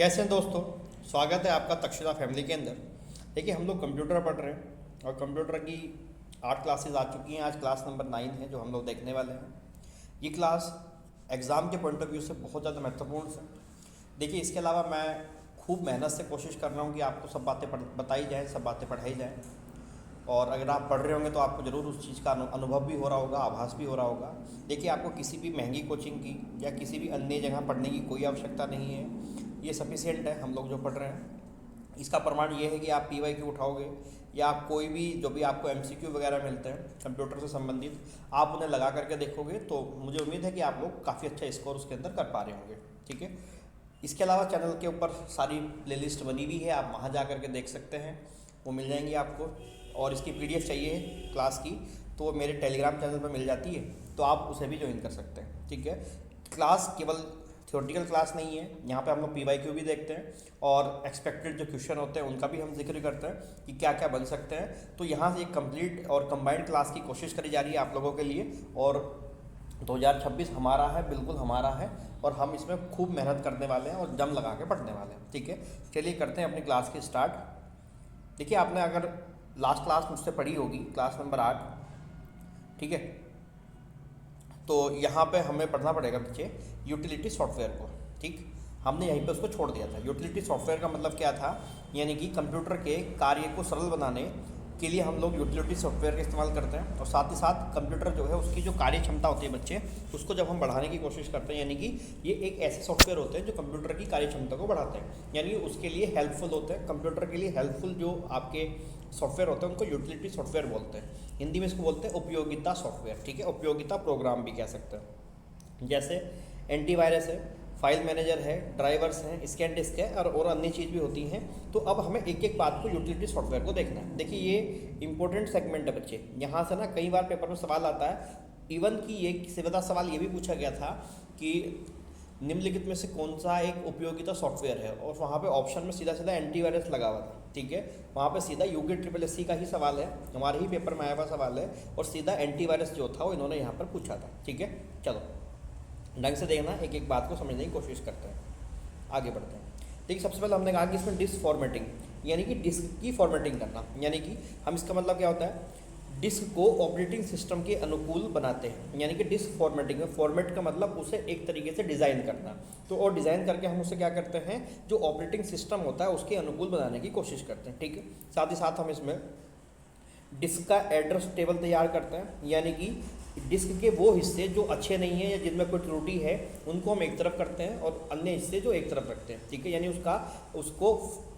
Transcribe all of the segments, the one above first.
कैसे हैं दोस्तों। स्वागत है आपका तक्षशिला फैमिली के अंदर। देखिए हम लोग कंप्यूटर पढ़ रहे हैं और कंप्यूटर की 8 क्लासेस आ चुकी हैं। आज क्लास नंबर 9 है जो हम लोग देखने वाले हैं। ये क्लास एग्ज़ाम के पॉइंट ऑफ व्यू से बहुत ज़्यादा महत्वपूर्ण है। देखिए इसके अलावा मैं खूब मेहनत से कोशिश कर रहा हूँ कि आपको सब बातें बताई जाएँ, सब बातें पढ़ाई जाएँ। और अगर आप पढ़ रहे होंगे तो आपको ज़रूर उस चीज़ का अनुभव भी हो रहा होगा, आभास भी हो रहा होगा। देखिए आपको किसी भी महंगी कोचिंग की या किसी भी अन्य जगह पढ़ने की कोई आवश्यकता नहीं है। ये सफिशिएंट है हम लोग जो पढ़ रहे हैं। इसका प्रमाण ये है कि आप PYQ उठाओगे या आप कोई भी जो भी आपको MCQ वगैरह मिलते हैं कंप्यूटर से संबंधित, आप उन्हें लगा करके देखोगे तो मुझे उम्मीद है कि आप लोग काफ़ी अच्छा स्कोर उसके अंदर कर पा रहे होंगे। ठीक है। इसके अलावा चैनल के ऊपर सारी प्लेलिस्ट बनी हुई है, आप वहाँ जा करके देख सकते हैं, वो मिल जाएंगी आपको। और इसकी PDF चाहिए क्लास की तो वो मेरे टेलीग्राम चैनल पर मिल जाती है, तो आप उसे भी ज्वाइन कर सकते हैं। ठीक है। क्लास केवल थ्योरेटिकल क्लास नहीं है, यहाँ पे हम लोग PYQ भी देखते हैं और एक्सपेक्टेड जो क्वेश्चन होते हैं उनका भी हम जिक्र करते हैं कि क्या क्या बन सकते हैं। तो यहाँ से एक कंप्लीट और कंबाइंड क्लास की कोशिश करी जा रही है आप लोगों के लिए। और 2026 हमारा है, बिल्कुल हमारा है, और हम इसमें खूब मेहनत करने वाले हैं और दम लगा के पढ़ने वाले हैं। ठीक है। चलिए करते हैं अपनी क्लास की स्टार्ट। देखिए आपने अगर लास्ट क्लास मुझसे पढ़ी होगी, क्लास नंबर 8, ठीक है, तो यहाँ पे हमें पढ़ना पड़ेगा बच्चे यूटिलिटी सॉफ्टवेयर को। ठीक, हमने यहीं पे उसको छोड़ दिया था। यूटिलिटी सॉफ्टवेयर का मतलब क्या था, यानी कि कंप्यूटर के कार्य को सरल बनाने के लिए हम लोग यूटिलिटी सॉफ्टवेयर का इस्तेमाल करते हैं। और साथ ही साथ कंप्यूटर जो है उसकी जो कार्य क्षमता होती है बच्चे, उसको जब हम बढ़ाने की कोशिश करते हैं, यानी कि ये एक ऐसे सॉफ्टवेयर होते हैं जो कंप्यूटर की कार्य क्षमता को बढ़ाते हैं, यानी उसके लिए हेल्पफुल होते हैं। कंप्यूटर के लिए हेल्पफुल जो आपके सॉफ्टवेयर होते हैं उनको यूटिलिटी सॉफ्टवेयर बोलते हैं। हिंदी में इसको बोलते हैं उपयोगिता सॉफ्टवेयर। ठीक है, उपयोगिता प्रोग्राम भी कह सकते हैं। जैसे एंटीवायरस है, फाइल मैनेजर है, ड्राइवर्स हैं, स्कैन डिस्क है और अन्य चीज़ भी होती हैं। तो अब हमें एक एक बात को यूटिलिटी सॉफ्टवेयर को देखना है। देखिए ये इंपॉर्टेंट सेगमेंट है बच्चे, यहाँ से ना कई बार पेपर में सवाल आता है। इवन कि ये सिविल सवाल ये भी पूछा गया था कि निम्नलिखित में से कौन सा एक उपयोगिता सॉफ्टवेयर है, और वहाँ पे ऑप्शन में सीधा सीधा एंटीवायरस लगा हुआ था। ठीक है, वहाँ पे सीधा UG SSC का ही सवाल है, हमारे ही पेपर में आया हुआ सवाल है, और सीधा एंटीवायरस जो था वो इन्होंने यहाँ पर पूछा था। ठीक है, चलो ढंग से देखना, एक एक बात को समझने की कोशिश करते हैं, आगे बढ़ते हैं। देखिए सबसे पहले हमने कहा कि इसमें डिस्क फॉर्मेटिंग, यानी कि डिस्क की फॉर्मेटिंग करना, यानी कि हम इसका मतलब क्या होता है, डिस्क को ऑपरेटिंग सिस्टम के अनुकूल बनाते हैं। यानी कि डिस्क फॉर्मेटिंग में फॉर्मेट का मतलब उसे एक तरीके से डिज़ाइन करना। तो और डिज़ाइन करके हम उसे क्या करते हैं, जो ऑपरेटिंग सिस्टम होता है उसके अनुकूल बनाने की कोशिश करते हैं। ठीक है, साथ ही साथ हम इसमें डिस्क का एड्रेस टेबल तैयार करते हैं, यानी कि डिस्क के वो हिस्से जो अच्छे नहीं हैं या जिनमें कोई त्रुटि है उनको हम एक तरफ करते हैं और अन्य हिस्से जो एक तरफ रखते हैं। ठीक है, यानी उसको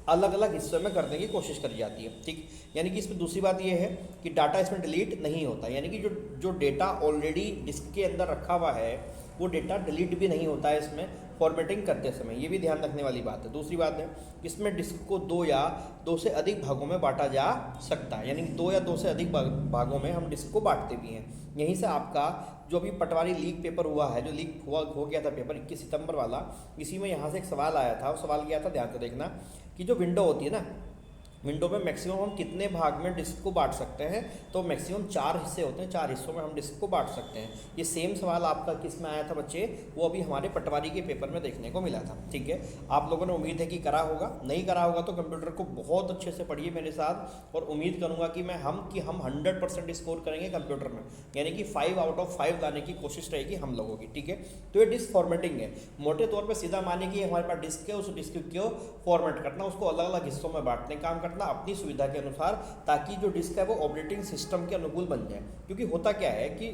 अलग अलग हिस्सों में करने की कोशिश करी जाती है। ठीक, यानी कि इसमें दूसरी बात यह है कि डाटा इसमें डिलीट नहीं होता, यानी कि जो डेटा ऑलरेडी डिस्क के अंदर रखा हुआ है वो डेटा डिलीट भी नहीं होता है इसमें फॉर्मेटिंग करते समय। ये भी ध्यान रखने वाली बात है। दूसरी बात है, इसमें डिस्क को 2 या 2 से अधिक भागों में बांटा जा सकता है, यानी 2 या 2 से अधिक भागों में हम डिस्क को बांटते भी हैं। यहीं से आपका जो भी पटवारी लीक पेपर हुआ है, जो लीक हो गया था पेपर 21 सितंबर वाला, इसी में यहाँ से एक सवाल आया था। वो सवाल क्या था, ध्यान से देखना, कि जो विंडो होती है ना, विंडो में मैक्सिमम हम कितने भाग में डिस्क को बांट सकते हैं, तो मैक्सिमम 4 हिस्से होते हैं, 4 हिस्सों में हम डिस्क को बांट सकते हैं। ये सेम सवाल आपका किस में आया था बच्चे, वो अभी हमारे पटवारी के पेपर में देखने को मिला था। ठीक है, आप लोगों ने उम्मीद है कि करा होगा, नहीं करा होगा तो कंप्यूटर को बहुत अच्छे से पढ़िए मेरे साथ, और उम्मीद करूँगा कि हम 100% स्कोर करेंगे कंप्यूटर में, यानी कि 5 आउट ऑफ 5 लाने की कोशिश रहेगी हम लोगों की। ठीक है, तो ये डिस्क फॉर्मेटिंग है। मोटे तौर पर सीधा मानिए कि हमारे पास डिस्क है, उस डिस्क को फॉर्मेट करना, उसको अलग अलग हिस्सों में बांटने काम करना अपनी सुविधा के अनुसार, ताकि जो डिस्क है वो ऑपरेटिंग सिस्टम के अनुकूल बन जाए। क्योंकि होता क्या है कि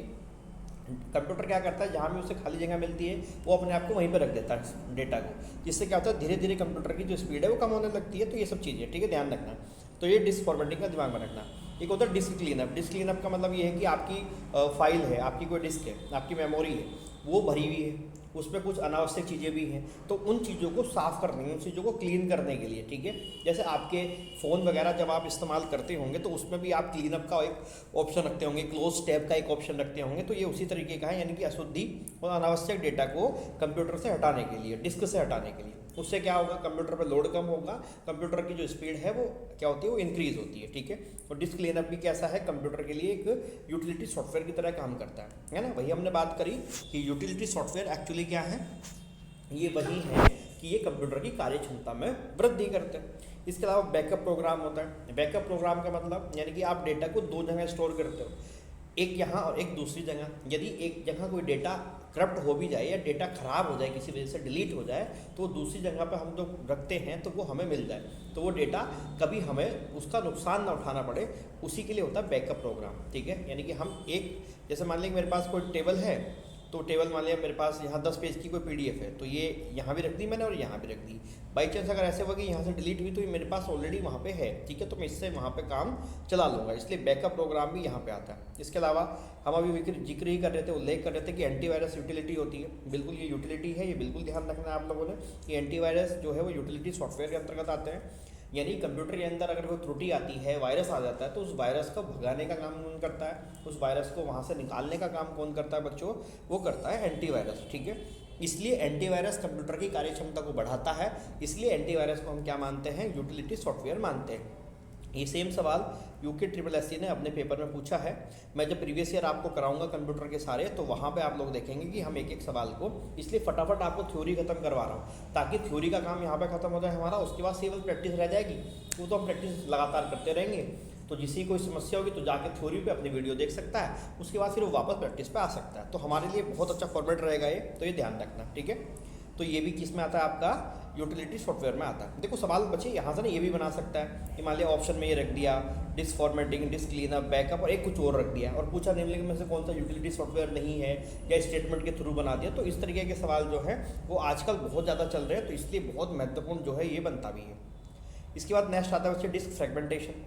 कंप्यूटर क्या करता है, जहाँ भी उसे खाली जगह मिलती है वो अपने आप को वहीं पर रख देता है डेटा को, जिससे क्या होता है धीरे धीरे कंप्यूटर की जो स्पीड है वो कम होने लगती है। तो ये सब चीज़ें, ठीक है, ध्यान रखना। तो ये डिस्क फॉर्मेटिंग का दिमाग में रखना। एक होता है डिस्क क्लीनअप। डिस्क क्लीनअप का मतलब ये है कि आपकी फाइल है, आपकी कोई डिस्क है, आपकी मेमोरी है, वो भरी हुई है, उसमें कुछ अनावश्यक चीज़ें भी हैं, तो उन चीज़ों को साफ़ करने के, उन चीज़ों को क्लीन करने के लिए। ठीक है, जैसे आपके फ़ोन वगैरह जब आप इस्तेमाल करते होंगे तो उसमें भी आप क्लीनअप का एक ऑप्शन रखते होंगे, क्लोज टैब का एक ऑप्शन रखते होंगे। तो ये उसी तरीके का है, यानी कि अशुद्धि और अनावश्यक डेटा को कंप्यूटर से हटाने के लिए, डिस्क से हटाने के लिए। उससे क्या होगा, कंप्यूटर पर लोड कम होगा, कंप्यूटर की जो स्पीड है वो क्या होती है, वो इंक्रीज़ होती है। ठीक है, और डिस्क क्लीनअप भी कैसा है, कंप्यूटर के लिए एक यूटिलिटी सॉफ्टवेयर की तरह काम करता है ना। वही हमने बात करी कि यूटिलिटी सॉफ्टवेयर एक्चुअली क्या है, ये वही है कि ये कंप्यूटर की कार्य क्षमता में वृद्धि करते हैं। इसके अलावा बैकअप प्रोग्राम होता है। बैकअप प्रोग्राम का मतलब यानी कि आप डेटा को दो जगह स्टोर करते हो, एक यहाँ और एक दूसरी जगह। यदि एक जगह कोई डेटा करप्ट हो भी जाए या डेटा ख़राब हो जाए, किसी वजह से डिलीट हो जाए, तो दूसरी जगह पर हम जो रखते हैं तो वो हमें मिल जाए, तो वो डेटा कभी हमें उसका नुकसान ना उठाना पड़े, उसी के लिए होता है बैकअप प्रोग्राम। ठीक है, यानी कि हम एक, जैसे मान लें मेरे पास कोई टेबल है, तो टेबल मान लिया मेरे पास यहाँ 10 पेज की कोई PDF है, तो ये यहाँ भी रख दी मैंने और यहाँ भी रख दी। बाई चांस अगर ऐसे हुआ कि यहाँ से डिलीट हुई तो ये मेरे पास ऑलरेडी वहाँ पे है। ठीक है, तो मैं इससे वहाँ पे काम चला लूँगा, इसलिए बैकअप प्रोग्राम भी यहाँ पे आता है। इसके अलावा हम अभी जिक्र ही कर रहे थे, उल्लेख कर रहे थे कि एंटीवायरस यूटिलिटी होती है। बिल्कुल ये यूटिलिटी है, ये बिल्कुल ध्यान रखना है आप लोगों ने कि एंटीवायरस जो है वो यूटिलिटी सॉफ्टवेयर के अंतर्गत आते हैं। यानी कंप्यूटर के अंदर अगर कोई त्रुटि आती है, वायरस आ जाता है, तो उस वायरस को भगाने का काम कौन करता है, उस वायरस को वहाँ से निकालने का काम कौन करता है बच्चों, वो करता है एंटीवायरस। ठीक है, इसलिए एंटीवायरस कंप्यूटर की कार्य क्षमता को बढ़ाता है, इसलिए एंटीवायरस को हम क्या मानते हैं, यूटिलिटी सॉफ्टवेयर मानते हैं। ये सेम सवाल UKSSC ने अपने पेपर में पूछा है। मैं जब प्रीवियस ईयर आपको कराऊंगा कंप्यूटर के सारे, तो वहाँ पे आप लोग देखेंगे कि हम एक एक सवाल को, इसलिए फटाफट आपको थ्योरी खत्म करवा रहा हूँ ताकि थ्योरी का काम यहाँ पे खत्म हो जाए हमारा, उसके बाद केवल प्रैक्टिस रह जाएगी। वो तो हम प्रैक्टिस लगातार करते रहेंगे, तो जिसकी कोई समस्या होगी तो जाके थ्योरी पे अपनी वीडियो देख सकता है, उसके बाद फिर वो वापस प्रैक्टिस पे आ सकता है। तो हमारे लिए बहुत अच्छा फॉर्मेट रहेगा ये, तो ये ध्यान रखना। ठीक है, तो ये भी किस में आता है, आपका यूटिलिटी सॉफ्टवेयर में आता है। देखो सवाल बच्चे यहाँ से ना ये भी बना सकता है कि मान लिया ऑप्शन में ये रख दिया disk formatting, disk cleanup, backup, और एक कुछ और रख दिया और पूछा निम्नलिखित में से कौन सा यूटिलिटी सॉफ्टवेयर नहीं है, या स्टेटमेंट के थ्रू बना दिया। तो इस तरीके के सवाल जो है वो आजकल बहुत ज़्यादा चल रहे हैं, तो इसलिए बहुत महत्वपूर्ण जो है ये बनता भी है। इसके बाद नेक्स्ट आता है बच्चे डिस्क फ्रेगमेंटेशन।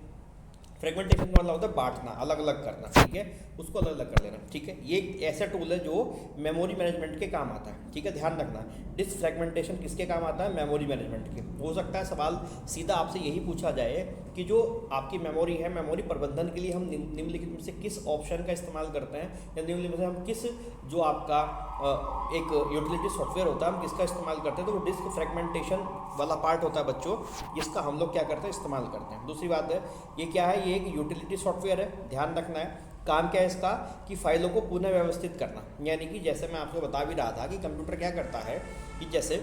फ्रेगमेंटेशन का मतलब होता है बांटना, अलग अलग करना। ठीक है, उसको अलग अलग कर लेना। ठीक है, ये एक ऐसा टूल है जो मेमोरी मैनेजमेंट के काम आता है। ठीक है, ध्यान रखना, डिस्क फ्रेगमेंटेशन किसके काम आता है, मेमोरी मैनेजमेंट के। हो सकता है सवाल सीधा आपसे यही पूछा जाए कि जो आपकी मेमोरी है, मेमोरी प्रबंधन के लिए हम निम्नलिखित में से किस ऑप्शन का इस्तेमाल करते हैं, या निम्नलिखित में से हम किस, जो आपका एक यूटिलिटी सॉफ्टवेयर होता है, हम किसका इस्तेमाल करते हैं, तो वो डिस्क फ्रेगमेंटेशन वाला पार्ट होता है बच्चों, जिसका हम लोग क्या करते हैं, इस्तेमाल करते हैं। दूसरी बात है, ये क्या है, ये एक यूटिलिटी सॉफ्टवेयर है, ध्यान रखना है। काम क्या है इसका, कि फाइलों को पुनः व्यवस्थित करना। यानी कि जैसे मैं आपको बता भी रहा था कि कंप्यूटर क्या करता है कि जैसे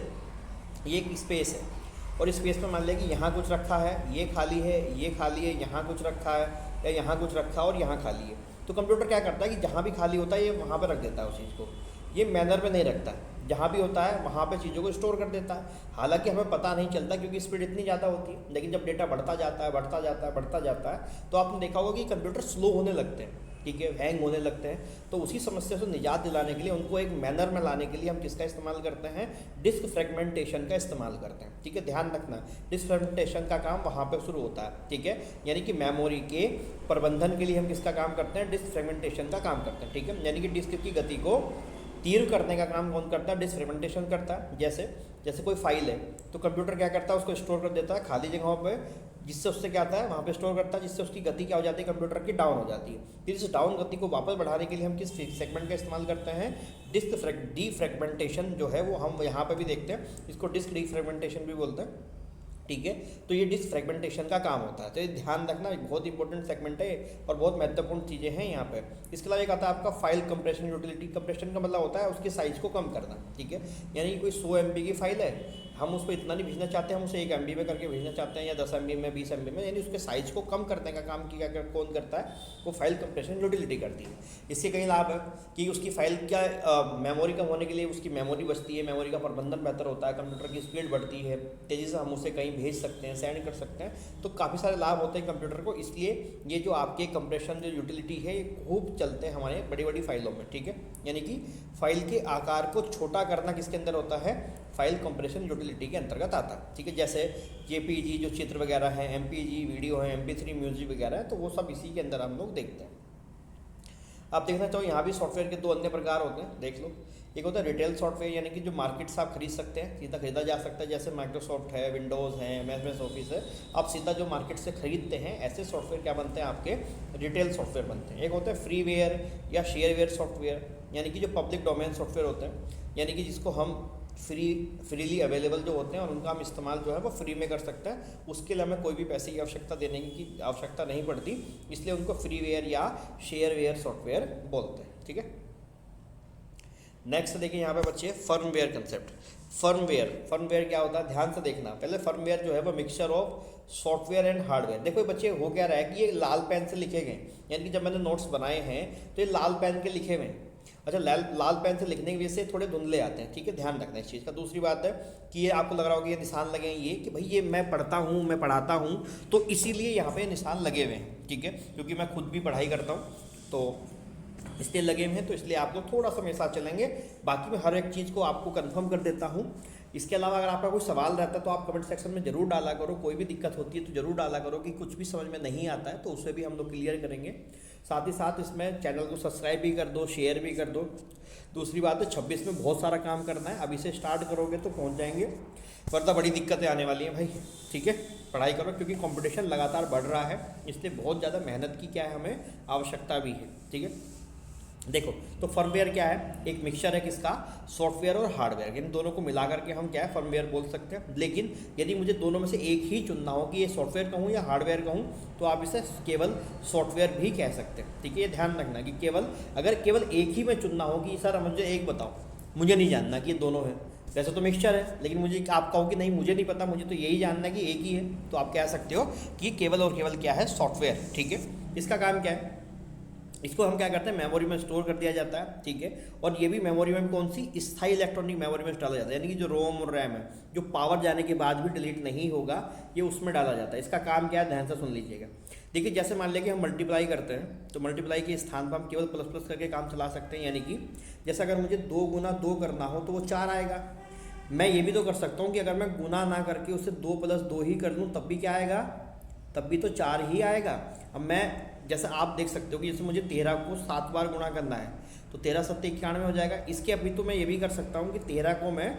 ये एक स्पेस है और इस स्पेस में मान लिया कि यहाँ कुछ रखा है, ये खाली है, ये खाली है, यहाँ कुछ रखा है, या यहाँ कुछ रखा और यहाँ खाली है। तो कंप्यूटर क्या करता है कि जहाँ भी खाली होता है ये वहाँ पर रख देता है उस चीज़ को, ये मैनर में नहीं रखता है, जहाँ भी होता है वहाँ पे चीज़ों को स्टोर कर देता है। हालांकि हमें पता नहीं चलता क्योंकि स्पीड इतनी ज़्यादा होती है, लेकिन जब डेटा बढ़ता जाता है बढ़ता जाता है बढ़ता जाता है, तो आपने देखा होगा कि कंप्यूटर स्लो होने लगते हैं। ठीक है, हैंग होने लगते हैं। तो उसी समस्या से निजात दिलाने के लिए, उनको एक मैनर में लाने के लिए हम किसका इस्तेमाल करते हैं, डिस्क फ्रेगमेंटेशन का इस्तेमाल करते हैं। ठीक है, ध्यान रखना, डिस्क फ्रेगमेंटेशन का काम वहाँ पे शुरू होता है। ठीक है, यानी कि मेमोरी के प्रबंधन के लिए हम किसका काम करते हैं, डिस्क फ्रेगमेंटेशन का काम करते हैं। ठीक है, यानी कि डिस्क की गति को तीव्र करने का काम कौन करता है, डिस्क फ्रेगमेंटेशन करता है। जैसे कोई फाइल है तो कंप्यूटर क्या करता है, उसको स्टोर कर देता है खाली जगहों पे, जिससे उससे क्या आता है, वहाँ पे स्टोर करता है, जिससे उसकी गति क्या हो जाती है, कंप्यूटर की डाउन हो जाती है। फिर इस डाउन गति को वापस बढ़ाने के लिए हम किस सेगमेंट का इस्तेमाल करते हैं, डिस्क डीफ्रेगमेंटेशन जो है वो हम यहाँ पे भी देखते हैं, इसको डिस्क डीफ्रेगमेंटेशन भी बोलते हैं। ठीक है, तो ये डिस्क फ्रेगमेंटेशन का काम होता है। तो ये ध्यान रखना, बहुत इंपॉर्टेंट सेगमेंट है और बहुत महत्वपूर्ण चीज़ें हैं यहाँ पे। इसके अलावा एक आता है आपका फाइल कंप्रेशन यूटिलिटी। कंप्रेशन का मतलब होता है उसके साइज़ को कम करना। ठीक है, यानी कि कोई 100 MB की फाइल है, हम उसको इतना नहीं भेजना चाहते, हम उसे 1 MB में करके भेजना चाहते हैं, या 10 MB में, 20 MB में, यानी उसके साइज़ को कम करने का काम क्या कौन करता है, वो फाइल कंप्रेशन यूटिलिटी करती है। इससे कई लाभ है कि उसकी फाइल क्या मेमोरी कम होने के लिए उसकी मेमोरी बचती है, मेमोरी का प्रबंधन बेहतर होता है, कंप्यूटर की स्पीड बढ़ती है, तेज़ी से हम उसे कहीं भेज सकते हैं, सेंड कर सकते हैं। तो काफ़ी सारे लाभ होते हैं कंप्यूटर को, इसलिए ये जो आपके कंप्रेशन जो यूटिलिटी है ये खूब चलते हैं हमारे बड़ी बड़ी फाइलों में। ठीक है, यानी कि फाइल के आकार को छोटा करना किसके अंदर होता है, फाइल कंप्रेशन यूटिलिटी के अंतर्गत आता है। ठीक है, जैसे JPG जो चित्र वगैरह है, MPG वीडियो है, MP3 म्यूजिक वगैरह है, तो वो सब इसी के अंदर हम लोग देखते हैं। आप देखना चाहो यहाँ भी सॉफ्टवेयर के 2 अन्य प्रकार होते हैं, देख लो। एक होता है रिटेल सॉफ्टवेयर, यानी कि जो मार्केट से आप खरीद सकते हैं, सीधा खरीदा जा सकता है, जैसे माइक्रोसॉफ्ट है, विंडोज़ है, MS ऑफिस है, आप सीधा जो मार्केट से खरीदते हैं, ऐसे सॉफ्टवेयर क्या बनते हैं, आपके रिटेल सॉफ्टवेयर बनते हैं। एक होता है फ्रीवेयर या शेयरवेयर सॉफ्टवेयर, यानी कि जो पब्लिक डोमेन सॉफ्टवेयर होते हैं, यानी कि जिसको हम फ्रीली अवेलेबल जो होते हैं और उनका हम इस्तेमाल जो है वो फ्री में कर सकते हैं, उसके लिए हमें कोई भी पैसे की आवश्यकता देने की आवश्यकता नहीं पड़ती, इसलिए उनको फ्रीवेयर या शेयरवेयर सॉफ्टवेयर बोलते हैं। ठीक है, नेक्स्ट देखिए यहाँ पे बच्चे फर्मवेयर कंसेप्ट। फर्मवेयर क्या होता है, ध्यान से देखना। पहले फर्मवेयर जो है वो mixture of software and hardware. देखो बच्चे हो क्या रहा है कि ये लाल पेन से लिखे गए, यानी कि जब मैंने नोट्स बनाए हैं तो ये लाल पेन के लिखे हुए हैं। अच्छा, लाल पेन से लिखने की वजह से थोड़े धुंधले आते हैं, ठीक है, ध्यान रखना इस चीज़ का। दूसरी बात है कि ये आपको लग रहा होगा ये निशान लगे हैं, ये कि भाई ये मैं पढ़ता हूँ, मैं पढ़ाता हूँ, तो इसीलिए यहाँ पे निशान लगे हुए हैं, ठीक है, क्योंकि मैं खुद भी पढ़ाई करता हूँ तो इसलिए लगे हुए हैं। तो इसलिए आप लोग थोड़ा सा मेरे साथ चलेंगे, बाकी मैं हर एक चीज़ को आपको कंफर्म कर देता हूँ। इसके अलावा अगर आपका कोई सवाल रहता है तो आप कमेंट सेक्शन में ज़रूर डाला करो, कोई भी दिक्कत होती है तो ज़रूर डाला करो, कि कुछ भी समझ में नहीं आता है तो उसे भी हम लोग क्लियर करेंगे। साथ ही साथ इसमें चैनल को सब्सक्राइब भी कर दो, शेयर भी कर दो। दूसरी बात है 26 में बहुत सारा काम करना है, अभी से स्टार्ट करोगे तो पहुँच जाएंगे, वरना बड़ी दिक्कतें आने वाली हैं भाई, ठीक है। पढ़ाई करो क्योंकि कंपटीशन लगातार बढ़ रहा है, इसलिए बहुत ज़्यादा मेहनत की क्या है हमें आवश्यकता भी है, ठीक है। देखो तो फर्मवेयर क्या है, एक मिक्सचर है किसका, सॉफ्टवेयर और हार्डवेयर, इन दोनों को मिला करके हम क्या है फर्मवेयर बोल सकते हैं। लेकिन यदि मुझे दोनों में से एक ही चुनना हो कि ये सॉफ्टवेयर कहूँ या हार्डवेयर कहूँ, तो आप इसे केवल सॉफ्टवेयर भी कह सकते हैं, ठीक है। ये ध्यान रखना कि केवल एक ही में चुनना हो कि सर मुझे एक बताओ, मुझे नहीं जानना कि ये दोनों है, वैसे तो मिक्सचर है, लेकिन मुझे आप कहो कि नहीं मुझे नहीं पता, मुझे तो यही जानना है कि एक ही है, तो आप कह सकते हो कि केवल और केवल क्या है, सॉफ्टवेयर, ठीक है। इसका काम क्या है, इसको हम क्या करते हैं मेमोरी में स्टोर कर दिया जाता है, ठीक है। और ये भी मेमोरी में कौन सी, स्थायी इलेक्ट्रॉनिक मेमोरी में डाला जाता है, यानी कि जो रोम और रैम है, जो पावर जाने के बाद भी डिलीट नहीं होगा, ये उसमें डाला जाता है। इसका काम क्या है, ध्यान से सुन लीजिएगा। देखिए जैसे मान लिया कि हम मल्टीप्लाई करते हैं, तो मल्टीप्लाई के स्थान पर हम केवल प्लस प्लस करके काम चला सकते हैं, यानी कि जैसे अगर मुझे 2 गुना 2 करना हो तो वो 4 आएगा। मैं ये भी तो कर सकता हूँ कि अगर मैं गुना ना करके उसे 2 + 2 ही कर दूँ तब भी क्या आएगा, तब भी तो 4 ही आएगा। अब मैं जैसे आप देख सकते हो कि जैसे मुझे 13 को 7 बार गुणा करना है तो 13 7 91 हो जाएगा। इसके अभी तो मैं ये भी कर सकता हूँ कि 13 को मैं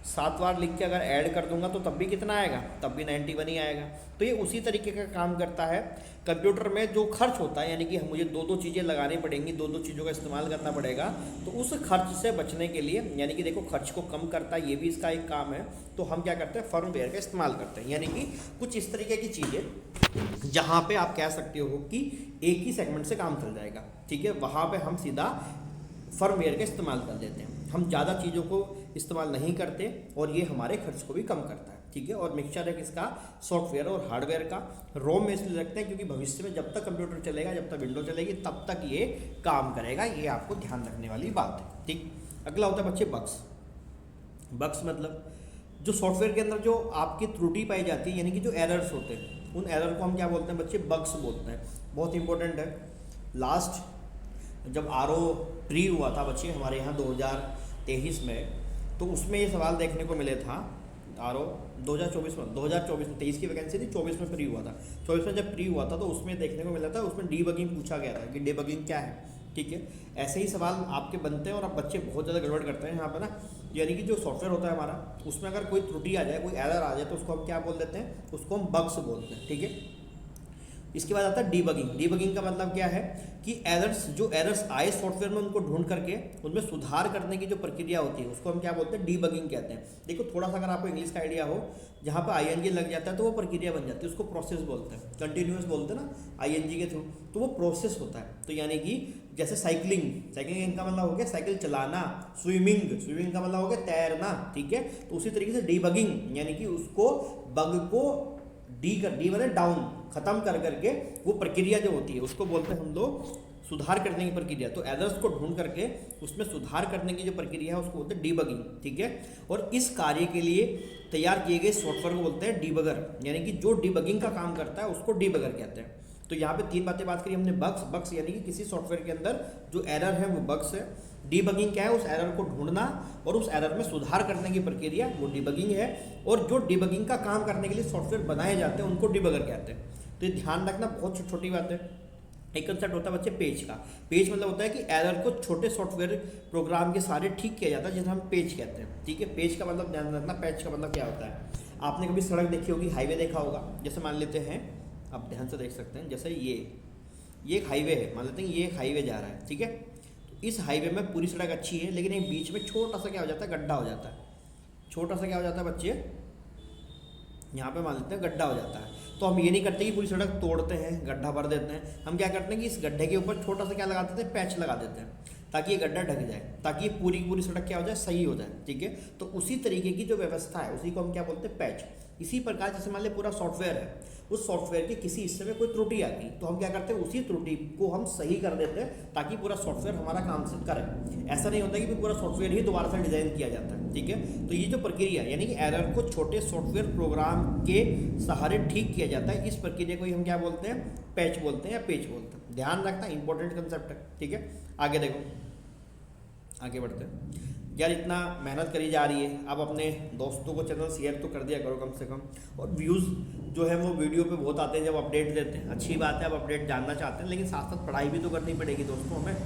7 बार लिख के अगर ऐड कर दूंगा तो तब भी कितना आएगा, तब भी 91 ही आएगा। तो ये उसी तरीके का काम करता है। कंप्यूटर में जो खर्च होता है, यानी कि मुझे 2 चीज़ें लगानी पड़ेंगी, 2 चीज़ों का इस्तेमाल करना पड़ेगा, तो उस खर्च से बचने के लिए, यानी कि देखो खर्च को कम करता है, ये भी इसका एक काम है, तो हम क्या करते हैं फर्मवेयर का इस्तेमाल करते हैं। यानी कि कुछ इस तरीके की चीज़ें जहाँ पे आप कह सकते हो कि एक ही सेगमेंट से काम चल जाएगा, ठीक है, वहाँ पे हम सीधा फर्मवेयर का इस्तेमाल कर देते हैं। हम ज़्यादा चीज़ों को इस्तेमाल नहीं करते और ये हमारे खर्च को भी कम करता है, ठीक है। और मिक्सचर है किसका, सॉफ्टवेयर और हार्डवेयर का। रोम में इसलिए रखते हैं क्योंकि भविष्य में जब तक कंप्यूटर चलेगा, जब तक विंडो चलेगी, तब तक ये काम करेगा, ये आपको ध्यान रखने वाली बात है, ठीक। अगला होता है बच्चे बग्स। बग्स मतलब जो सॉफ्टवेयर के अंदर जो आपकी त्रुटि पाई जाती है, यानी कि जो एरर्स होते हैं, उन एरर को हम क्या बोलते हैं बच्चे, बग्स बोलते हैं। बहुत इंपॉर्टेंट है। लास्ट जब RO प्री हुआ था बच्चे हमारे यहाँ 2023 में, तो उसमें ये सवाल देखने को मिले था। RO 2024 में 23 की वैकेंसी थी, 24 में प्री हुआ था। 24 में जब प्री हुआ था तो उसमें देखने को मिला था, उसमें डीबगिंग पूछा गया था कि डीबगिंग क्या है, ठीक है। ऐसे ही सवाल आपके बनते हैं और अब बच्चे बहुत ज़्यादा गड़बड़ करते हैं यहाँ पर ना। यानी कि जो सॉफ्टवेयर होता है हमारा, उसमें अगर कोई त्रुटि आ जाए, कोई एरर आ जाए, तो उसको हम क्या बोल देते हैं, उसको हम बग्स बोलते हैं, ठीक है। इसके बाद आता है डीबगिंग। डीबगिंग का मतलब क्या है कि जो एरर्स आए सॉफ्टवेयर में, उनको ढूंढ करके उनमें सुधार करने की जो प्रक्रिया होती है, उसको हम क्या बोलते हैं, डीबगिंग कहते हैं। देखो थोड़ा सा अगर आपको इंग्लिश का आइडिया हो, जहाँ पर ING लग जाता है तो वो प्रक्रिया बन जाती है, उसको प्रोसेस बोलते हैं। कंटिन्यूस बोलते हैं ना ING के थ्रू, तो वो प्रोसेस होता है। तो यानी कि जैसे साइकिलिंग का मतलब हो गया साइकिल चलाना, स्विमिंग का मतलब हो गया तैरना, ठीक है। तो उसी तरीके से डीबगिंग यानी कि उसको बग को डी मतलब डाउन खत्म कर करके वो प्रक्रिया जो होती है उसको बोलते हैं हम लोग सुधार करने की प्रक्रिया। तो एरर्स को ढूंढ करके उसमें सुधार करने की जो प्रक्रिया है उसको बोलते हैं डीबगिंग, ठीक है। और इस कार्य के लिए तैयार किए गए सॉफ्टवेयर को बोलते हैं डीबगर, यानी कि जो डीबगिंग का काम करता है उसको डीबगर कहते हैं। तो यहाँ पे 3 बातें बात करी हमने। बग्स यानी कि किसी सॉफ्टवेयर के अंदर जो एरर है वो बग्स है। डीबगिंग क्या है, उस एरर को ढूंढना और उस एरर में सुधार करने की प्रक्रिया, वो डीबगिंग है। और जो डीबगिंग का काम करने के लिए सॉफ्टवेयर बनाए जाते हैं उनको डीबगर कहते हैं। तो ये ध्यान रखना, बहुत छोटी बात है। एक कंसेप्ट होता है बच्चे पेज का। पेज मतलब होता है कि एरर को छोटे सॉफ्टवेयर प्रोग्राम के सारे ठीक किया जाता है, जिसे हम पेज कहते हैं, ठीक है। पेज का मतलब ध्यान रखना, पेज का मतलब क्या होता है। आपने कभी सड़क देखी होगी, हाईवे देखा होगा। जैसे मान लेते हैं, आप ध्यान से देख सकते हैं, जैसे ये एक हाईवे है, मान लेते हैं ये एक हाईवे जा रहा है, ठीक है। तो इस हाईवे में पूरी सड़क अच्छी है, लेकिन एक बीच में छोटा सा क्या हो जाता है, गड्ढा हो जाता है। छोटा सा क्या हो जाता है बच्चे, यहाँ पे मान लेते हैं गड्ढा हो जाता है। तो हम ये नहीं करते कि पूरी सड़क तोड़ते हैं, गड्ढा भर देते हैं। हम क्या करते हैं कि इस गड्ढे के ऊपर छोटा सा क्या लगा देते हैं, पैच लगा देते हैं। ताकि ये गड्ढा ढक जाए, ताकि ये पूरी की पूरी सड़क क्या हो जाए, सही हो जाए, ठीक है। तो उसी तरीके की जो व्यवस्था है उसी को हम क्या बोलते हैं, पैच। इसी प्रकार जैसे मान लिया पूरा सॉफ्टवेयर है, उस सॉफ्टवेयर के किसी हिस्से में कोई त्रुटि आ गई तो हम क्या करते हैं, उसी त्रुटि को हम सही कर देते हैं ताकि पूरा सॉफ्टवेयर हमारा काम से करे। ऐसा नहीं होता कि पूरा सॉफ्टवेयर ही दोबारा से डिज़ाइन किया जाता है, ठीक है। तो ये जो प्रक्रिया यानी कि एरर को छोटे सॉफ्टवेयर प्रोग्राम के सहारे ठीक किया जाता है, इस प्रक्रिया को ही हम क्या बोलते हैं, पैच बोलते हैं या पेच बोलते हैं। ध्यान रखना, इंपॉर्टेंट कंसेप्ट है, ठीक है। आगे देखो, आगे बढ़ते हैं। यार इतना मेहनत करी जा रही है, अब अपने दोस्तों को चैनल शेयर तो कर दिया करो कम से कम। और व्यूज़ जो है वो वीडियो पे बहुत आते हैं जब अपडेट देते हैं, अच्छी बात है, अब अपडेट जानना चाहते हैं, लेकिन साथ साथ पढ़ाई भी तो करनी पड़ेगी दोस्तों हमें।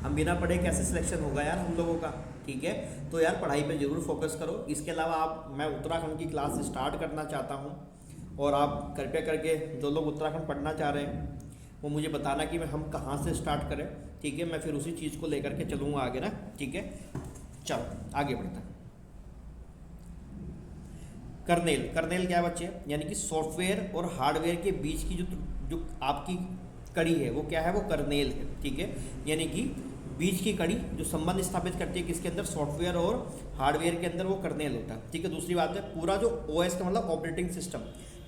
हम बिना पढ़े कैसे सिलेक्शन होगा यार हम लोगों का, ठीक है। तो यार पढ़ाई पे ज़रूर फोकस करो। इसके अलावा मैं उत्तराखंड की क्लास स्टार्ट करना चाहता हूँ, और आप कृपया करके जो लोग उत्तराखंड पढ़ना चाह रहे हैं वो मुझे बताना कि हम कहाँ से स्टार्ट करें, ठीक है। मैं फिर उसी चीज़ को लेकर के चलूँगा आगे ना, ठीक है। चलो आगे बढ़ते हैं। कर्नेल, कर्नेल क्या है बच्चे, यानी कि सॉफ्टवेयर और हार्डवेयर के बीच की जो आपकी कड़ी है वो क्या है, वो कर्नेल है, ठीक है। यानी कि बीच की कड़ी जो संबंध स्थापित करती है किसके अंदर, सॉफ्टवेयर और हार्डवेयर के अंदर, वो कर्नेल होता है, ठीक है। दूसरी बात है, पूरा जो ओएस का मतलब ऑपरेटिंग सिस्टम,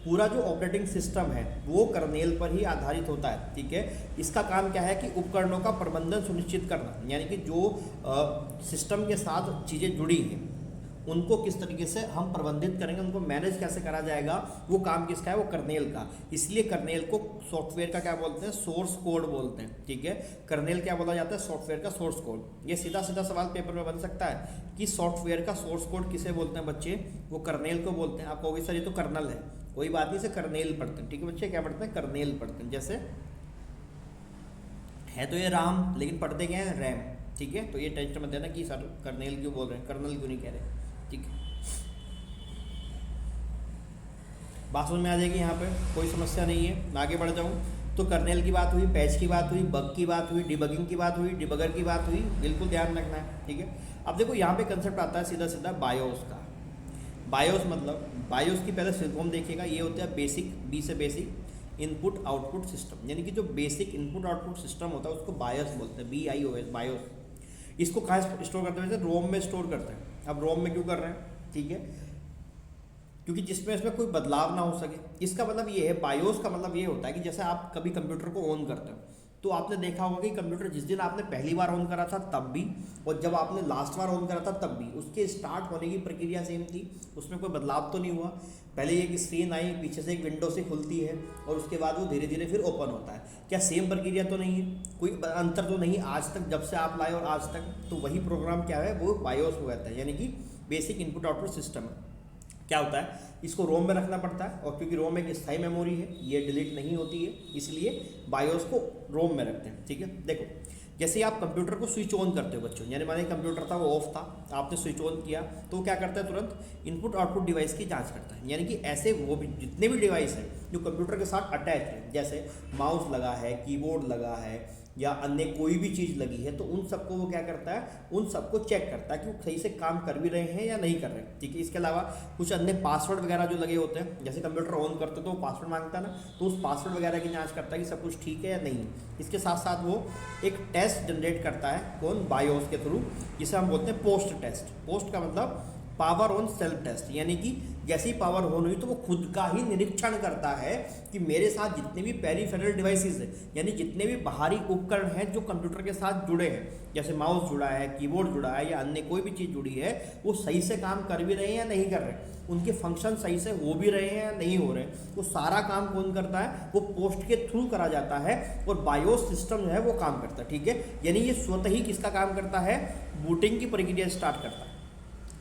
पूरा जो ऑपरेटिंग सिस्टम है वो कर्नेल पर ही आधारित होता है, ठीक है। इसका काम क्या है कि उपकरणों का प्रबंधन सुनिश्चित करना, यानी कि जो सिस्टम के साथ चीज़ें जुड़ी हैं उनको किस तरीके से हम प्रबंधित करेंगे, उनको मैनेज कैसे करा जाएगा, वो काम किसका है, वो कर्नेल का। इसलिए कर्नेल को सॉफ्टवेयर का क्या बोलते हैं, सोर्स कोड बोलते हैं, ठीक है। कर्नेल क्या बोला जाता है, सॉफ्टवेयर का सोर्स कोड। ये सीधा सीधा सवाल पेपर में बन सकता है कि सॉफ्टवेयर का सोर्स कोड किसे बोलते हैं बच्चे, वो कर्नेल को बोलते हैं। आप कहोगे सर ये तो कर्नल है, कोई बात नहीं, से कर्नेल पढ़ते हैं, ठीक है बच्चे। क्या पढ़ते हैं, कर्नेल पढ़ते हैं। जैसे है तो ये राम, लेकिन पढ़ते क्या है, रैम, ठीक है। तो ये टेंशन मत देना कि सर कर्नेल क्यों बोल रहे हैं, कर्नल क्यों नहीं कह रहे, ठीक है। बात समझ में आ जाएगी, यहाँ पे कोई समस्या नहीं है। मैं आगे बढ़ जाऊँ तो कर्नेल की बात हुई, पैच की बात हुई, बग की बात हुई, डिबगिंग की बात हुई, डिबगर की बात हुई, बिल्कुल ध्यान रखना है, ठीक है। अब देखो यहाँ पे कंसेप्ट आता है सीधा सीधा बायोस का। बायोस मतलब, बायोस की पहले फॉर्म देखिएगा, ये होता है बेसिक, बी से बेसिक इनपुट आउटपुट सिस्टम, यानी कि जो बेसिक इनपुट आउटपुट सिस्टम होता है उसको बायोस बोलते हैं, BIOS, बायोस। इसको कहाँ स्टोर करते हैं, जैसे रोम में स्टोर करते हैं। अब रोम में क्यों कर रहे हैं, ठीक है, क्योंकि जिसमें इसमें कोई बदलाव ना हो सके। इसका मतलब ये है, बायोस का मतलब ये होता है कि जैसे आप कभी कंप्यूटर को ऑन करते हो तो आपने देखा होगा कि कंप्यूटर जिस दिन आपने पहली बार ऑन करा था तब भी, और जब आपने लास्ट बार ऑन करा था तब भी, उसके स्टार्ट होने की प्रक्रिया सेम थी, उसमें कोई बदलाव तो नहीं हुआ। पहले ये कि स्क्रीन आई, पीछे से एक विंडो से खुलती है और उसके बाद वो धीरे धीरे फिर ओपन होता है। क्या सेम प्रक्रिया तो नहीं है, कोई अंतर तो नहीं आज तक, जब से आप लाए और आज तक। तो वही प्रोग्राम क्या है, वो बायोस हो जाता है, यानी कि बेसिक इनपुट आउटपुट सिस्टम है। क्या होता है, इसको रोम में रखना पड़ता है, और क्योंकि रोम एक स्थायी मेमोरी है, ये डिलीट नहीं होती है, इसलिए बायोस को रोम में रखते हैं, ठीक है। देखो जैसे आप कंप्यूटर को स्विच ऑन करते हो बच्चों, यानी माने कंप्यूटर था वो ऑफ था, आपने स्विच ऑन किया तो क्या करता है, तुरंत इनपुट आउटपुट डिवाइस की जांच करता है। यानी कि ऐसे वो भी जितने भी डिवाइस हैं जो कंप्यूटर के साथ अटैच है, जैसे माउस लगा है, कीबोर्ड लगा है, या अन्य कोई भी चीज़ लगी है, तो उन सबको वो क्या करता है, उन सबको चेक करता है कि वो सही से काम कर भी रहे हैं या नहीं कर रहे हैं, ठीक है। इसके अलावा कुछ अन्य पासवर्ड वगैरह जो लगे होते हैं, जैसे कंप्यूटर ऑन करते तो वो पासवर्ड मांगता है ना, तो उस पासवर्ड वगैरह की जांच करता है कि सब कुछ ठीक है या नहीं। इसके साथ साथ वो एक टेस्ट जनरेट करता है, कौन, बायोस के थ्रू, जिसे हम बोलते हैं पोस्ट टेस्ट। पोस्ट का मतलब पावर ऑन सेल्फ टेस्ट, यानी कि जैसी पावर ऑन हुई तो वो खुद का ही निरीक्षण करता है कि मेरे साथ जितने भी पेरिफेरल डिवाइसेस हैं, यानी जितने भी बाहरी उपकरण हैं जो कंप्यूटर के साथ जुड़े हैं, जैसे माउस जुड़ा है, कीबोर्ड जुड़ा है, या अन्य कोई भी चीज़ जुड़ी है, वो सही से काम कर भी रहे हैं या नहीं कर रहे हैं, उनके फंक्शन सही से हो भी रहे हैं या नहीं हो रहे हैं। वो सारा काम कौन करता है, वो पोस्ट के थ्रू करा जाता है, और बायोस सिस्टम जो है वो काम करता है, ठीक है। यानी ये स्वतः ही किसका काम करता है, बूटिंग की प्रक्रिया स्टार्ट करता है।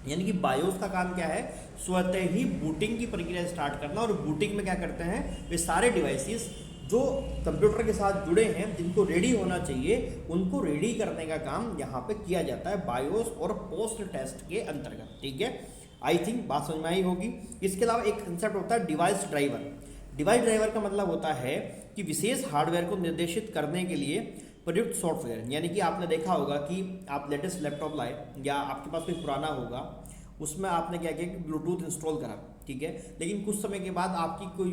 यानी कि बायोस का काम क्या है, स्वतः ही बूटिंग की प्रक्रिया स्टार्ट करना। और बूटिंग में क्या करते हैं, वे सारे डिवाइसेस जो कंप्यूटर के साथ जुड़े हैं, जिनको रेडी होना चाहिए, उनको रेडी करने का काम यहाँ पे किया जाता है बायोस और पोस्ट टेस्ट के अंतर्गत, ठीक है। आई थिंक बात समझ में आई होगी। इसके अलावा एक कंसेप्ट होता है डिवाइस ड्राइवर। डिवाइस ड्राइवर का मतलब होता है कि विशेष हार्डवेयर को निर्देशित करने के लिए प्रयुक्त सॉफ्टवेयर, यानी कि आपने देखा होगा कि आप लेटेस्ट लैपटॉप लाए या आपके पास कोई पुराना होगा, उसमें आपने क्या किया कि ब्लूटूथ इंस्टॉल करा, ठीक है, लेकिन कुछ समय के बाद आपकी कोई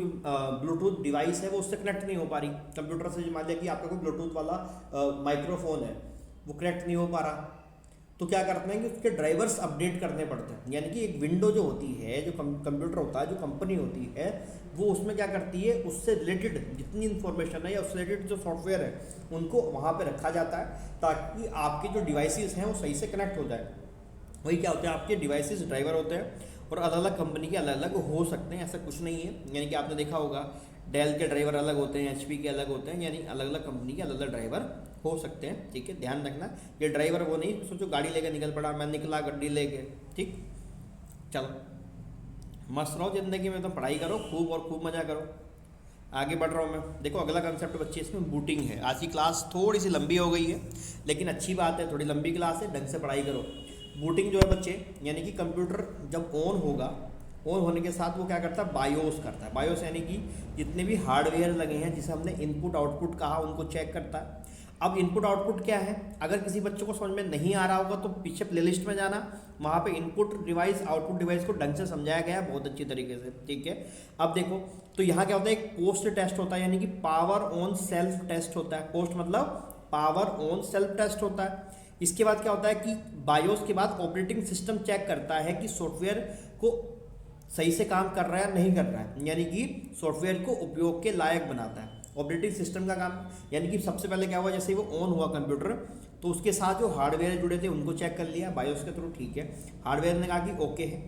ब्लूटूथ डिवाइस है वो उससे कनेक्ट नहीं हो पा रही कंप्यूटर से। मान लिया कि आपका कोई ब्लूटूथ वाला माइक्रोफोन है, वो कनेक्ट नहीं हो पा रहा, तो क्या करते हैं कि उसके ड्राइवर्स अपडेट करने पड़ते हैं। यानी कि एक विंडो जो होती है, जो कंप्यूटर होता है, जो कंपनी होती है, वो उसमें क्या करती है, उससे रिलेटेड जितनी इन्फॉर्मेशन है या उससे रिलेटेड जो सॉफ्टवेयर है उनको वहाँ पे रखा जाता है ताकि आपके जो डिवाइसेस हैं वो सही से कनेक्ट हो जाए। वही क्या होते हैं, आपके डिवाइसेस ड्राइवर होते हैं और अलग अलग कंपनी के अलग अलग हो सकते हैं, ऐसा कुछ नहीं है। यानी कि आपने देखा होगा डेल के ड्राइवर अलग होते हैं, एचपी के अलग होते हैं, यानी अलग अलग कंपनी के अलग अलग ड्राइवर हो सकते हैं। ठीक है, ध्यान रखना, ये ड्राइवर वो नहीं सोचो गाड़ी लेके निकल पड़ा, मैं निकला गड्डी लेके। ठीक, चलो मस्त रहो ज़िंदगी में, तो पढ़ाई करो खूब और खूब मज़ा करो। आगे बढ़ रहा हूँ मैं। देखो अगला कंसेप्ट बच्चे इसमें बूटिंग है। आज की क्लास थोड़ी सी लंबी हो गई है, लेकिन अच्छी बात है, थोड़ी लंबी क्लास है, ढंग से पढ़ाई करो। बूटिंग जो है बच्चे, यानी कि कंप्यूटर जब ऑन होगा, ऑन होने के साथ वो क्या करता है, बायोस करता है। बायोस यानी कि जितने भी हार्डवेयर लगे हैं, जिसे हमने इनपुट आउटपुट कहा, उनको चेक करता है। अब इनपुट आउटपुट क्या है, अगर किसी बच्चे को समझ में नहीं आ रहा होगा तो पीछे प्लेलिस्ट में जाना, वहाँ पे इनपुट डिवाइस आउटपुट डिवाइस को ढंग से समझाया गया है बहुत अच्छी तरीके से। ठीक है, अब देखो तो यहाँ क्या होता है, एक पोस्ट टेस्ट होता है, यानी कि पावर ऑन सेल्फ टेस्ट होता है। पोस्ट मतलब पावर ऑन सेल्फ टेस्ट होता है। इसके बाद क्या होता है कि बायोस के बाद ऑपरेटिंग सिस्टम चेक करता है कि सॉफ्टवेयर को सही से काम कर रहा है या नहीं कर रहा है, यानी कि सॉफ्टवेयर को उपयोग के लायक बनाता है। ऑपरेटिंग सिस्टम का काम, यानी कि सबसे पहले क्या हुआ, जैसे ही वो ऑन हुआ कंप्यूटर, तो उसके साथ जो हार्डवेयर जुड़े थे उनको चेक कर लिया बायोस के थ्रू। ठीक है, हार्डवेयर ने कहा कि ओके है।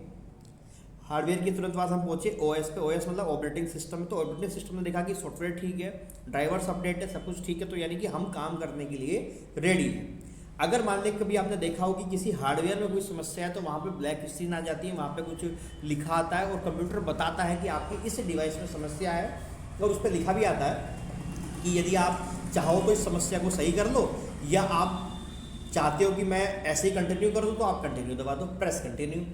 हार्डवेयर की तुरंत बाद हम पहुंचे ओएस पे। ओएस मतलब ऑपरेटिंग सिस्टम। तो ऑपरेटिंग सिस्टम ने देखा कि सॉफ्टवेयर ठीक है, ड्राइवर्स अपडेट है, सब कुछ ठीक है, तो यानी कि हम काम करने के लिए रेडी है। अगर मान लें कभी आपने देखा हो कि किसी हार्डवेयर में कोई समस्या है, तो वहाँ पे ब्लैक स्क्रीन आ जाती है, वहाँ पे कुछ लिखा आता है और कंप्यूटर बताता है कि आपकी इस डिवाइस में समस्या है, और उस पर लिखा भी आता है कि यदि आप चाहो तो इस समस्या को सही कर लो, या आप चाहते हो कि मैं ऐसे ही कंटिन्यू कर दूँ तो आप कंटिन्यू दबा दो, प्रेस कंटिन्यू।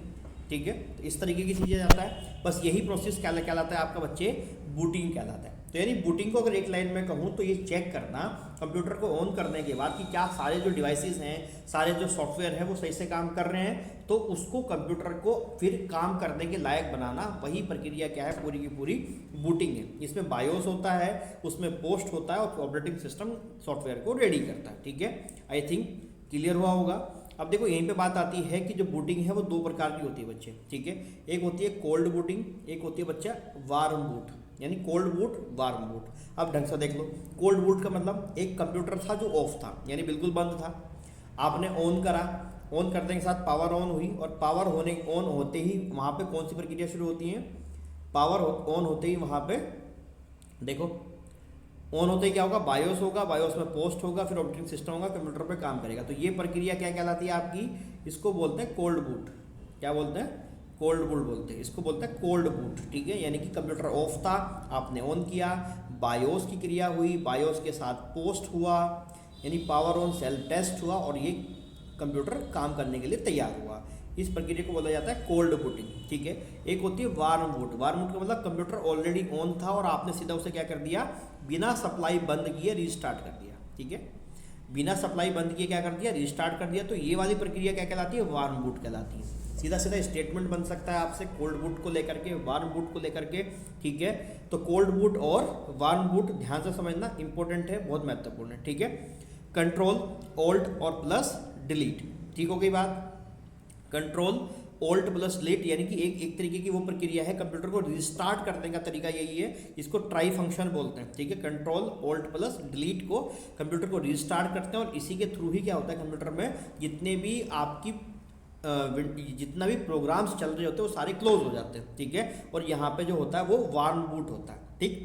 ठीक है, तो इस तरीके की चीज़ें जाता है। बस यही प्रोसेस क्या कहलाता है आपका बच्चे, बूटिंग कहलाता है। तो यानी बूटिंग को अगर एक लाइन में कहूँ तो ये चेक करना कंप्यूटर को ऑन करने के बाद कि क्या सारे जो डिवाइसेस हैं, सारे जो सॉफ्टवेयर हैं वो सही से काम कर रहे हैं, तो उसको कंप्यूटर को फिर काम करने के लायक बनाना, वही प्रक्रिया क्या है, पूरी की पूरी बूटिंग है। इसमें बायोस होता है, उसमें पोस्ट होता है और ऑपरेटिंग सिस्टम सॉफ्टवेयर को रेडी करता है। ठीक है, आई थिंक क्लियर हुआ होगा। अब देखो यहीं पे बात आती है कि जो बूटिंग है वो दो प्रकार की होती है बच्चे। ठीक है, एक होती है कोल्ड बूटिंग, एक होती है बच्चा वार्म बूट, यानी कोल्ड बूट वार्म बूट। अब ढंग से देख लो, कोल्ड बूट का मतलब एक कंप्यूटर था जो ऑफ था, यानी बिल्कुल बंद था, आपने ऑन करा, ऑन करने के साथ पावर ऑन हुई, और पावर ऑन होते ही वहाँ पे कौन सी प्रक्रिया शुरू होती है, पावर ऑन होते ही वहाँ पे देखो ऑन होते ही क्या होगा, बायोस होगा, बायोस में पोस्ट होगा, फिर ऑपरेटिंग सिस्टम होगा, कंप्यूटर पे काम करेगा। तो ये प्रक्रिया क्या कहलाती है आपकी, इसको बोलते हैं कोल्ड बूट। क्या बोलते हैं, कोल्ड बूट बोलते हैं, इसको बोलते हैं कोल्ड बूट। ठीक है, यानी कि कंप्यूटर ऑफ था, आपने ऑन किया, बायोस की क्रिया हुई, बायोस के साथ पोस्ट हुआ, यानी पावर ऑन सेल्फ टेस्ट हुआ, और ये कंप्यूटर काम करने के लिए तैयार हुआ। इस प्रक्रिया को बोला जाता है कोल्ड बूटिंग। ठीक है, एक होती है वार्म बूट। वार्म बूट का मतलब कंप्यूटर ऑलरेडी ऑन था और आपने सीधा उसे क्या कर दिया, बिना सप्लाई बंद किए रीस्टार्ट कर दिया। ठीक है, बिना सप्लाई बंद किए क्या कर दिया, रीस्टार्ट कर दिया। तो ये वाली प्रक्रिया क्या कहलाती है, वार्म बूट कहलाती है। सीधा सीधा स्टेटमेंट बन सकता है आपसे कोल्ड बूट को लेकर के, वार्म बूट को लेकर के। ठीक है, तो कोल्ड बूट और वार्म बूट ध्यान से समझना, इंपॉर्टेंट है, बहुत महत्वपूर्ण है। ठीक है, कंट्रोल ऑल्ट और प्लस डिलीट। ठीक हो गई बात, कंट्रोल ऑल्ट प्लस डिलीट, यानी कि एक तरीके की वो प्रक्रिया है, कंप्यूटर को रिस्टार्ट करने का तरीका यही है, इसको ट्राई फंक्शन बोलते हैं। ठीक है, कंट्रोल ऑल्ट प्लस डिलीट को कंप्यूटर को रिस्टार्ट करते हैं, और इसी के थ्रू ही क्या होता है, कंप्यूटर में जितने भी आपकी जितना भी प्रोग्राम्स चल रहे होते हैं वो सारे क्लोज हो जाते हैं। ठीक है, और यहाँ पे जो होता है वो वार्म बूट होता है। ठीक,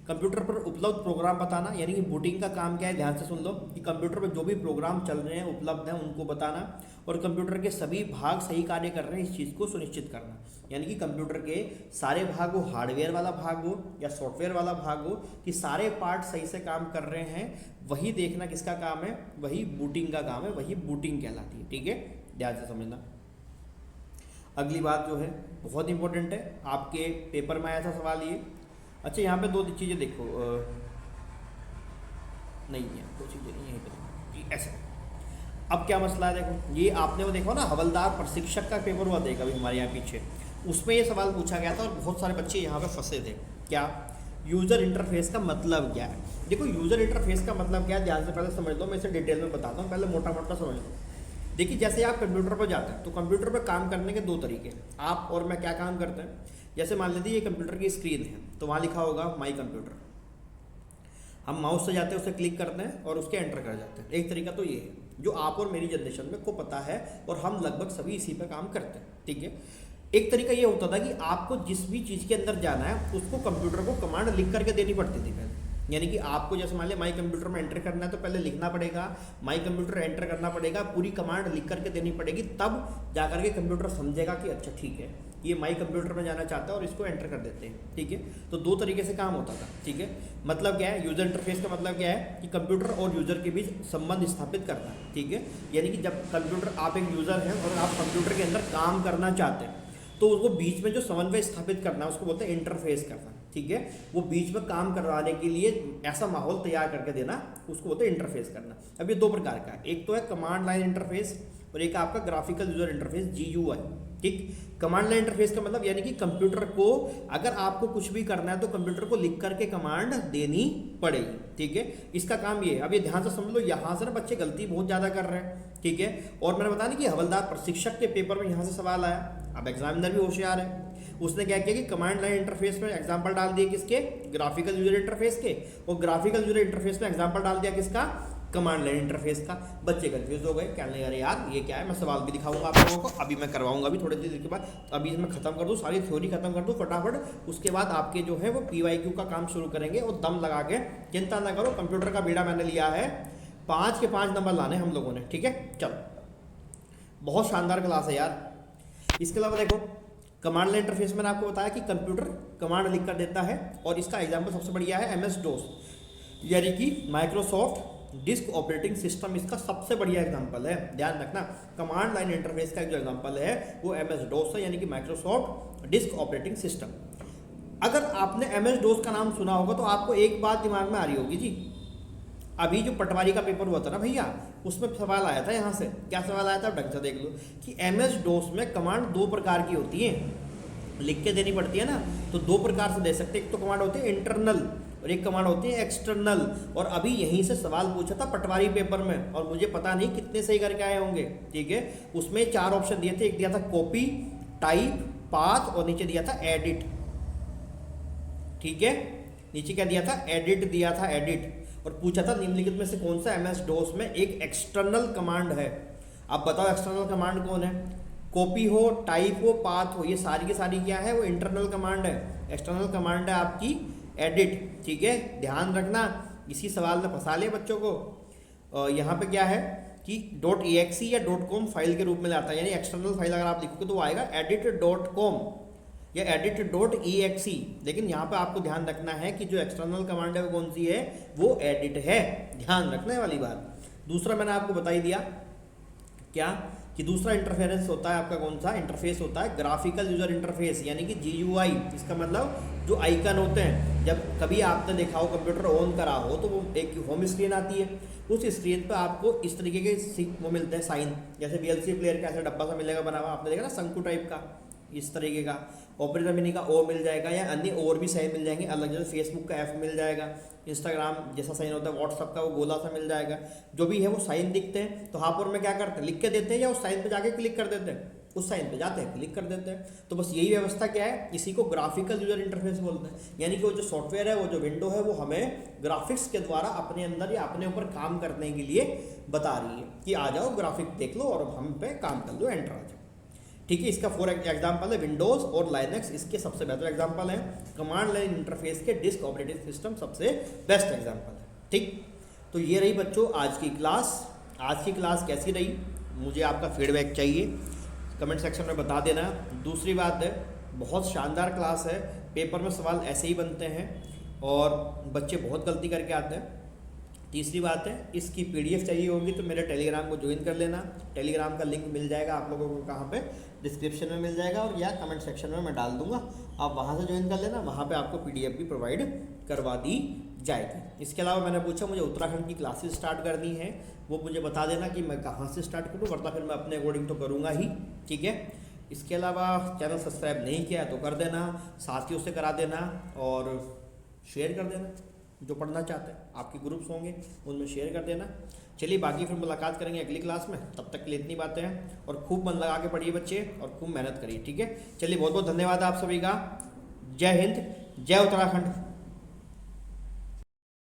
कंप्यूटर पर उपलब्ध प्रोग्राम बताना, यानी कि बूटिंग का काम क्या है, ध्यान से सुन लो कि कंप्यूटर पर जो भी प्रोग्राम चल रहे हैं उपलब्ध हैं उनको बताना, और कंप्यूटर के सभी भाग सही कार्य कर रहे हैं इस चीज़ को सुनिश्चित करना। यानी कि कंप्यूटर के सारे भाग हो, हार्डवेयर वाला भाग हो या सॉफ्टवेयर वाला भाग हो, कि सारे पार्ट सही से काम कर रहे हैं, वही देखना किसका काम है, वही बूटिंग का काम है, वही बूटिंग कहलाती है। ठीक है, ध्यान से समझना। अगली बात जो है बहुत इंपॉर्टेंट है, आपके पेपर में आया था सवाल ये। अच्छा, यहाँ पे दो चीज़ें देखो, नहीं है, दो चीज़ें नहीं, यहीं पर ऐसे। अब क्या मसला है, देखो ये आपने वो देखो ना, हवलदार प्रशिक्षक का पेपर हुआ देखा अभी हमारे यहाँ पीछे, उसमें ये सवाल पूछा गया था और बहुत सारे बच्चे यहाँ पे फंसे थे। क्या यूज़र इंटरफेस का मतलब क्या है। देखो यूज़र इंटरफेस का मतलब क्या है, ध्यान से पहले समझ लो, मैं इसे डिटेल में बताता हूँ, पहले मोटा मोटा समझ लो। देखिए जैसे आप कंप्यूटर पर जाते हैं तो कंप्यूटर पर काम करने के दो तरीके हैं। आप और मैं क्या काम करते हैं, जैसे मान लीजिए ये कंप्यूटर की स्क्रीन है तो वहाँ लिखा होगा माई कंप्यूटर, हम माउस से जाते हैं उसे क्लिक करते हैं और उसके एंटर कर जाते हैं। एक तरीका तो ये है जो आप और मेरी जनरेशन में को पता है और हम लगभग सभी इसी पे काम करते हैं, ठीक है। एक तरीका ये होता था कि आपको जिस भी चीज़ के अंदर जाना है उसको कंप्यूटर को कमांड लिख करके देनी पड़ती थी पहले। यानी कि आपको जैसे मान लिया माई कंप्यूटर में एंटर करना है तो पहले लिखना पड़ेगा, माई कंप्यूटर एंटर करना पड़ेगा, पूरी कमांड लिख करके देनी पड़ेगी, तब जा करके कंप्यूटर समझेगा कि अच्छा ठीक है ये माई कंप्यूटर में जाना चाहता है और इसको एंटर कर देते हैं, ठीक है। तो दो तरीके से काम होता था, ठीक है। मतलब क्या है, यूज़र इंटरफेस का मतलब क्या है कि कंप्यूटर और यूज़र के बीच संबंध स्थापित करना, ठीक है। यानी कि जब कंप्यूटर, आप एक यूज़र हैं और आप कंप्यूटर के अंदर काम करना चाहते हैं तो उसको बीच में जो समन्वय स्थापित करना है उसको बोलते हैं इंटरफेस करना, ठीक है। वो बीच में काम करवाने के लिए ऐसा माहौल तैयार करके देना उसको बोलते हैं इंटरफेस करना। अब ये दो प्रकार का है, एक तो है कमांड लाइन इंटरफेस और एक आपका ग्राफिकल यूजर इंटरफेस GUI, ठीक। कमांड लाइन इंटरफेस का मतलब यानी कि कंप्यूटर को अगर आपको कुछ भी करना है तो कंप्यूटर को लिख करके कमांड देनी पड़ेगी, ठीक है। इसका काम ये है, अब ये ध्यान से समझ लो, यहाँ से ना बच्चे गलती बहुत ज़्यादा कर रहे हैं, ठीक है। और मैंने बताया ना कि हवलदार प्रशिक्षक के पेपर में यहाँ से सवाल आया। अब एग्जामिनर भी होशियार है, उसने क्या किया कि कमांड लाइन इंटरफेस में एग्जांपल डाल दिए किसके, ग्राफिकल यूजर इंटरफेस के, और ग्राफिकल यूजर इंटरफेस में एग्जांपल डाल दिया किसका, कमांड लाइन इंटरफेस का। बच्चे कंफ्यूज हो गए, कहने लगे अरे यार ये क्या है। मैं सवाल भी दिखाऊंगा आप लोगों को, अभी मैं करवाऊंगा अभी थोड़ी देर के बाद। अभी मैं खत्म कर दूँ, सारी थ्योरी खत्म कर दूँ फटाफट, उसके बाद आपके जो है वो PYQ का काम शुरू करेंगे और दम लगा के। चिंता ना करो, कंप्यूटर का बीड़ा मैंने लिया है, 5 के 5 नंबर लाने हम लोगों ने, ठीक है। चलो बहुत शानदार क्लास है यार। इसके अलावा देखो कमांड लाइन इंटरफेस मैंने आपको बताया कि कंप्यूटर कमांड लिख कर देता है, और इसका एग्जांपल सबसे बढ़िया है MS DOS, यानी कि माइक्रोसॉफ्ट डिस्क ऑपरेटिंग सिस्टम इसका सबसे बढ़िया एग्जांपल है। ध्यान रखना, कमांड लाइन इंटरफेस का जो एग्जांपल है वो MS DOS है, यानी कि माइक्रोसॉफ्ट डिस्क ऑपरेटिंग सिस्टम। अगर आपने MS DOS का नाम सुना होगा तो आपको एक बात दिमाग में आ रही होगी जी, अभी जो पटवारी का पेपर हुआ था ना भैया, उसमें सवाल आया था यहाँ से। क्या सवाल आया था ढंग से देख लो कि MS DOS में कमांड दो प्रकार की होती है, लिख के देनी पड़ती है ना, तो दो प्रकार से दे सकते हैं। एक तो कमांड होती है इंटरनल और एक कमांड होती है एक्सटर्नल। और अभी यहीं से सवाल पूछा था पटवारी पेपर में, और मुझे पता नहीं कितने सही करके आए होंगे, ठीक है। उसमें 4 ऑप्शन दिए थे, एक दिया था कॉपी, टाइप, पाथ, और नीचे दिया था एडिट, ठीक है। नीचे क्या दिया था, एडिट दिया था, एडिट। और पूछा था निम्नलिखित में से कौन सा MS DOS में एक एक्सटर्नल कमांड है। अब बताओ एक्सटर्नल कमांड कौन है, कॉपी हो, टाइप हो, पाथ हो, ये सारी की सारी क्या है, वो इंटरनल कमांड है। एक्सटर्नल कमांड है आपकी एडिट, ठीक है। ध्यान रखना, इसी सवाल में फंसा लिया बच्चों को। यहाँ पे क्या है कि .exe या .com फाइल के रूप में लाता है, यानी एक्सटर्नल फाइल अगर आप लिखोगे तो वो आएगा edit.com या edit.exe। लेकिन यहाँ पे आपको ध्यान रखना है कि जो एक्सटर्नल कमांड है वो कौन सी है, वो एडिट है। ध्यान रखने वाली बात। दूसरा मैंने आपको बता ही दिया क्या कि दूसरा इंटरफेरेंस होता है आपका, कौन सा इंटरफेस होता है, ग्राफिकल यूजर इंटरफेस, यानी कि GUI। इसका मतलब जो आइकन होते हैं, जब कभी आपने देखा हो कंप्यूटर ऑन करा हो तो वो एक होम स्क्रीन आती है, उस स्क्रीन पर आपको इस तरीके के वो मिलते हैं साइन, जैसे VLC प्लेयर का ऐसा डब्बा सा मिलेगा बना हुआ, आपने देखा ना, शंकु टाइप का, इस तरीके का। ऑपरेटर मिनी का O मिल जाएगा, या अन्य और भी साइन मिल जाएंगे अलग, जैसे फेसबुक का F मिल जाएगा, इंस्टाग्राम जैसा साइन होता है, व्हाट्सअप का वो गोला सा मिल जाएगा। जो भी है वो साइन दिखते हैं, तो हाफ और में क्या करते हैं, लिख के देते हैं या उस साइन पे जाके क्लिक कर देते हैं, उस साइन पे जाते हैं क्लिक कर देते हैं। तो बस यही व्यवस्था क्या है, इसी को ग्राफिकल यूजर इंटरफेस बोलते हैं। यानी कि वो जो सॉफ्टवेयर है, वो जो विंडो है, वो हमें ग्राफिक्स के द्वारा अपने अंदर या अपने ऊपर काम करने के लिए बता रही है कि आ जाओ ग्राफिक देख लो और हम पे काम कर लो, एंटर आ जाओ, ठीक है। इसका 4 एग्जाम्पल है, विंडोज़ और लाइनक्स इसके सबसे बेहतर एग्जाम्पल है। कमांड लाइन इंटरफेस के डिस्क ऑपरेटिंग सिस्टम सबसे बेस्ट एग्जाम्पल है, ठीक। तो ये रही बच्चों आज की क्लास। आज की क्लास कैसी रही, मुझे आपका फीडबैक चाहिए, कमेंट सेक्शन में बता देना। दूसरी बात है, बहुत शानदार क्लास है, पेपर में सवाल ऐसे ही बनते हैं और बच्चे बहुत गलती करके आते हैं। तीसरी बात है, इसकी PDF चाहिए होगी तो मेरे टेलीग्राम को ज्वाइन कर लेना। टेलीग्राम का लिंक मिल जाएगा आप लोगों को, कहाँ पे, डिस्क्रिप्शन में मिल जाएगा, और या कमेंट सेक्शन में मैं डाल दूंगा, आप वहाँ से ज्वाइन कर लेना। वहाँ पे आपको PDF भी प्रोवाइड करवा दी जाएगी। इसके अलावा मैंने पूछा मुझे उत्तराखंड की क्लासेस स्टार्ट करनी है, वो मुझे बता देना कि मैं कहाँ से स्टार्ट करूँ, वरना फिर मैं अपने अकॉर्डिंग तो करूँगा ही, ठीक है। इसके अलावा चैनल सब्सक्राइब नहीं किया है तो कर देना, साथियों से करा देना, और शेयर कर देना, जो पढ़ना चाहते हैं आपके ग्रुप्स होंगे उनमें शेयर कर देना। चलिए बाकी फिर मुलाकात करेंगे अगली क्लास में, तब तक के लिए इतनी बातें हैं और खूब मन लगा के पढ़िए बच्चे और खूब मेहनत करिए, ठीक है। चलिए बहुत बहुत धन्यवाद आप सभी का। जय हिंद, जय उत्तराखंड।